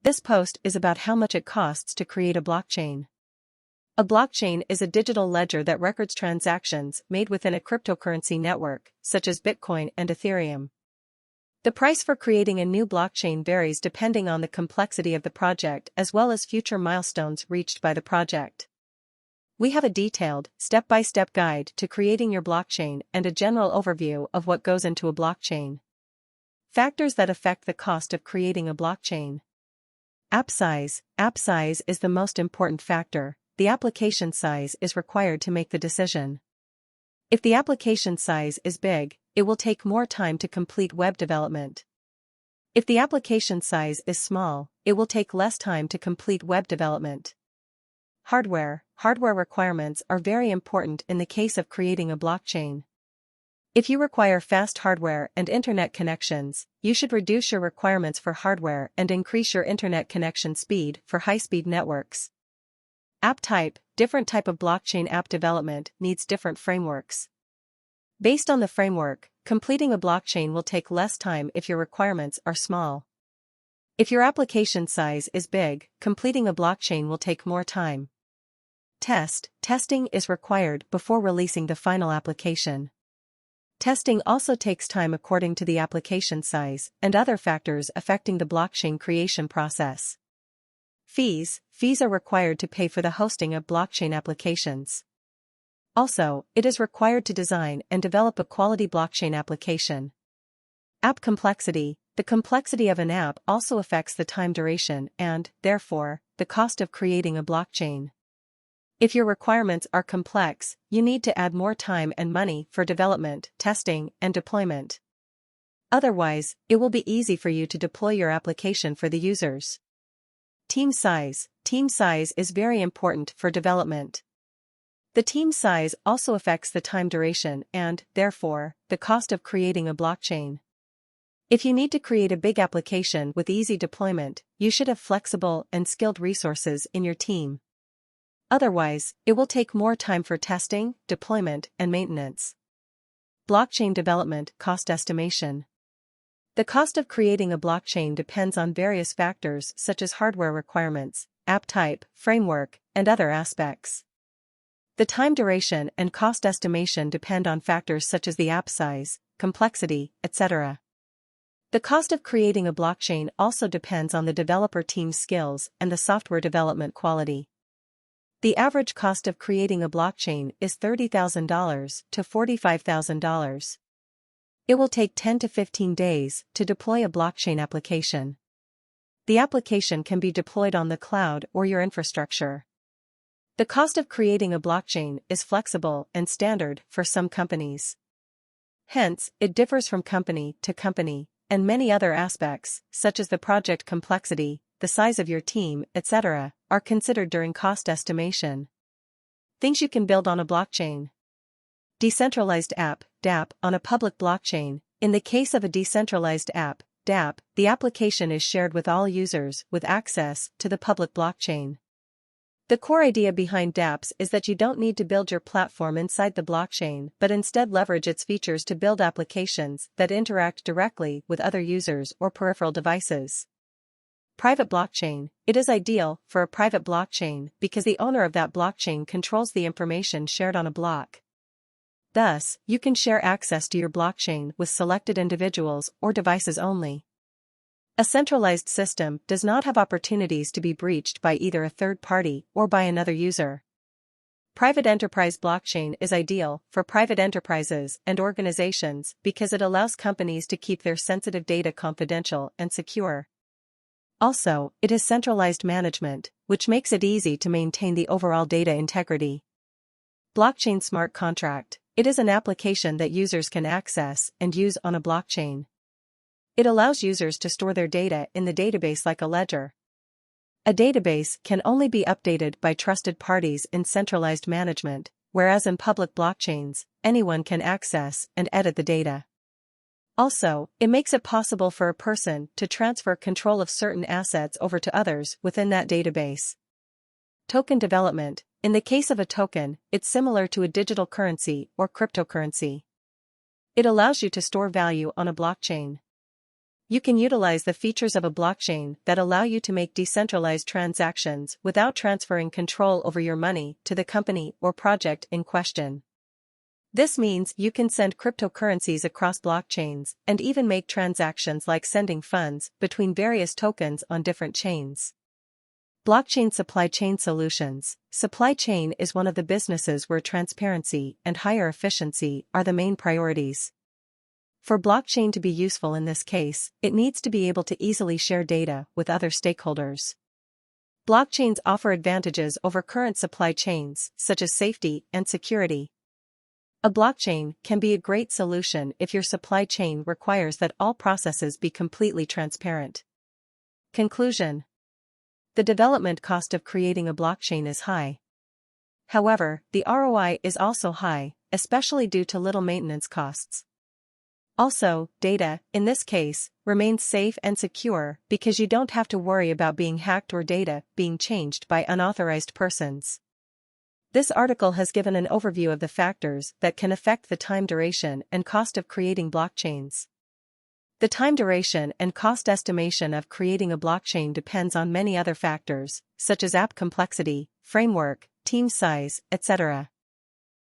This post is about how much it costs to create a blockchain. A blockchain is a digital ledger that records transactions made within a cryptocurrency network, such as Bitcoin and Ethereum. The price for creating a new blockchain varies depending on the complexity of the project as well as future milestones reached by the project. We have a detailed, step-by-step guide to creating your blockchain and a general overview of what goes into a blockchain. Factors that affect the cost of creating a blockchain. App size. App size is the most important factor. The application size is required to make the decision. If the application size is big, it will take more time to complete web development. If the application size is small, it will take less time to complete web development. Hardware. Hardware requirements are very important in the case of creating a blockchain. If you require fast hardware and internet connections, you should reduce your requirements for hardware and increase your internet connection speed for high-speed networks. App type. Different type of blockchain app development needs different frameworks. Based on the framework, completing a blockchain will take less time if your requirements are small. If your application size is big, completing a blockchain will take more time. Testing is required before releasing the final application. Testing also takes time according to the application size and other factors affecting the blockchain creation process. Fees are required to pay for the hosting of blockchain applications. Also, it is required to design and develop a quality blockchain application. App complexity. The complexity of an app also affects the time duration and, therefore, the cost of creating a blockchain. If your requirements are complex, you need to add more time and money for development, testing, and deployment. Otherwise, it will be easy for you to deploy your application for the users. Team size. Team size is very important for development. The team size also affects the time duration and, therefore, the cost of creating a blockchain. If you need to create a big application with easy deployment, you should have flexible and skilled resources in your team. Otherwise, it will take more time for testing, deployment, and maintenance. Blockchain development cost estimation. The cost of creating a blockchain depends on various factors such as hardware requirements, app type, framework, and other aspects. The time duration and cost estimation depend on factors such as the app size, complexity, etc. The cost of creating a blockchain also depends on the developer team's skills and the software development quality. The average cost of creating a blockchain is $30,000 to $45,000. It will take 10 to 15 days to deploy a blockchain application. The application can be deployed on the cloud or your infrastructure. The cost of creating a blockchain is flexible and standard for some companies. Hence, it differs from company to company, and many other aspects, such as the project complexity, the size of your team, etc., are considered during cost estimation. Things you can build on a blockchain. Decentralized app, DApp, on a public blockchain. In the case of a decentralized app, DApp, the application is shared with all users with access to the public blockchain. The core idea behind dApps is that you don't need to build your platform inside the blockchain but instead leverage its features to build applications that interact directly with other users or peripheral devices. Private blockchain. It is ideal for a private blockchain because the owner of that blockchain controls the information shared on a block. Thus, you can share access to your blockchain with selected individuals or devices only. A centralized system does not have opportunities to be breached by either a third party or by another user. Private enterprise blockchain is ideal for private enterprises and organizations because it allows companies to keep their sensitive data confidential and secure. Also, it has centralized management, which makes it easy to maintain the overall data integrity. Blockchain smart contract. It is an application that users can access and use on a blockchain. It allows users to store their data in the database like a ledger. A database can only be updated by trusted parties in centralized management, whereas in public blockchains, anyone can access and edit the data. Also, it makes it possible for a person to transfer control of certain assets over to others within that database. Token development. In the case of a token, it's similar to a digital currency or cryptocurrency. It allows you to store value on a blockchain. You can utilize the features of a blockchain that allow you to make decentralized transactions without transferring control over your money to the company or project in question. This means you can send cryptocurrencies across blockchains and even make transactions like sending funds between various tokens on different chains. Blockchain supply chain solutions. Supply chain is one of the businesses where transparency and higher efficiency are the main priorities. For blockchain to be useful in this case, it needs to be able to easily share data with other stakeholders. Blockchains offer advantages over current supply chains, such as safety and security. A blockchain can be a great solution if your supply chain requires that all processes be completely transparent. Conclusion: the development cost of creating a blockchain is high. However, the ROI is also high, especially due to little maintenance costs. Also, data, in this case, remains safe and secure because you don't have to worry about being hacked or data being changed by unauthorized persons. This article has given an overview of the factors that can affect the time duration and cost of creating blockchains. The time duration and cost estimation of creating a blockchain depends on many other factors, such as app complexity, framework, team size, etc.